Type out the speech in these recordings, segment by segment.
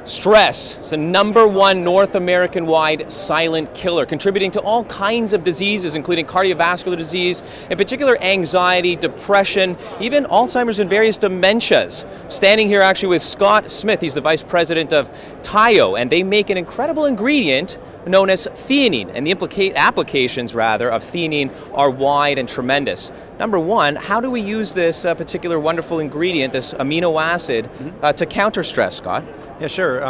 Stress is the #1 North American-wide silent killer, contributing to all kinds of diseases, including cardiovascular disease, in particular anxiety, depression, even Alzheimer's and various dementias. Standing here actually with Scott Smith, he's the vice president of Taiyo, and they make an incredible ingredient known as theanine, and the applications of theanine are wide and tremendous. Number one, how do we use this particular wonderful ingredient, this amino acid, to counter stress, Scott? Yeah, sure.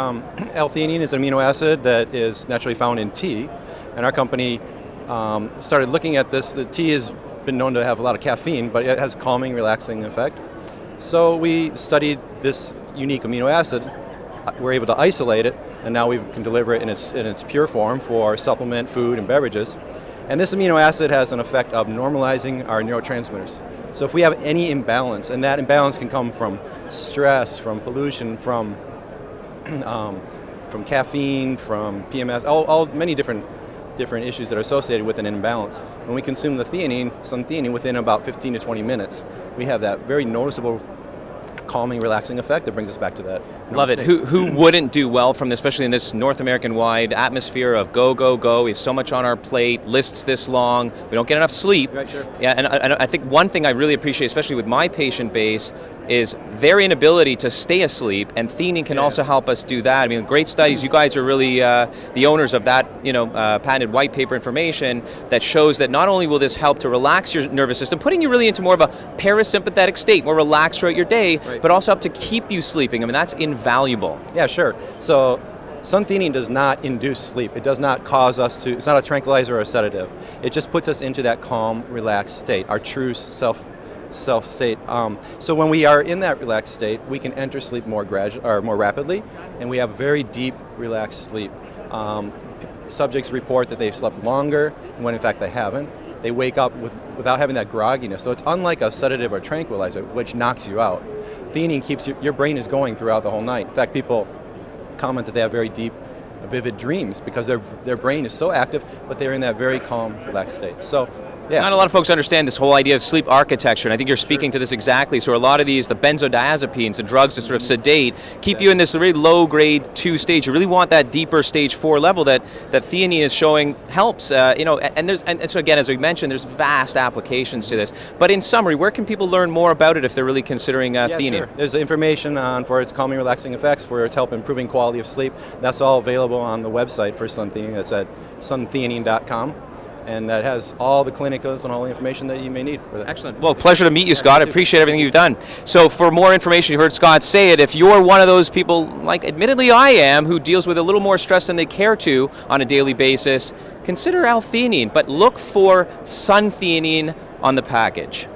L-Theanine is an amino acid that is naturally found in tea, and our company started looking at this. The tea has been known to have a lot of caffeine, but it has calming, relaxing effect. So we studied this unique amino acid. We're able to isolate it, and now we can deliver it in its pure form for supplement, food, and beverages. And this amino acid has an effect of normalizing our neurotransmitters. So if we have any imbalance, and that imbalance can come from stress, from pollution, from caffeine, from PMS, all many different issues that are associated with an imbalance. When we consume the theanine, Suntheanine, within about 15 to 20 minutes, we have that very noticeable calming, relaxing effect that brings us back to that. Love it. Who wouldn't do well from this, especially in this North American-wide atmosphere of go, go, go. We have so much on our plate, lists this long, we don't get enough sleep. Right, sure. Yeah, and I think one thing I really appreciate, especially with my patient base, is their inability to stay asleep, and theanine can also help us do that. I mean, great studies. You guys are really the owners of that, patented white paper information that shows that not only will this help to relax your nervous system, putting you really into more of a parasympathetic state, more relaxed throughout your day, right, but also help to keep you sleeping. I mean, that's invaluable. Yeah, sure. So Suntheanine does not induce sleep. It does not cause us to, it's not a tranquilizer or a sedative. It just puts us into that calm, relaxed state, our true self state. So when we are in that relaxed state, we can enter sleep more rapidly, and we have very deep, relaxed sleep. Subjects report that they've slept longer, when in fact they haven't. They wake up without having that grogginess. So it's unlike a sedative or tranquilizer, which knocks you out. Theanine keeps your brain is going throughout the whole night. In fact, people comment that they have very deep, vivid dreams because their brain is so active, but they're in that very calm, relaxed state. So, yeah. Not a lot of folks understand this whole idea of sleep architecture, and I think you're speaking to this exactly. So a lot of these, the benzodiazepines, the drugs that sort of sedate, keep you in this really low grade 2 stage. You really want that deeper stage 4 level that theanine is showing helps. And so again, as we mentioned, there's vast applications to this. But in summary, where can people learn more about it if they're really considering theanine? Sure. There's information for its calming, relaxing effects, for its help improving quality of sleep. That's all available on the website for Suntheanine. That's at suntheanine.com. And that has all the clinicals and all the information that you may need for that. Excellent. Well, pleasure to meet you, Scott. I appreciate everything you've done. So for more information, you heard Scott say it, if you're one of those people, like admittedly I am, who deals with a little more stress than they care to on a daily basis, consider L-Theanine, but look for Suntheanine on the package.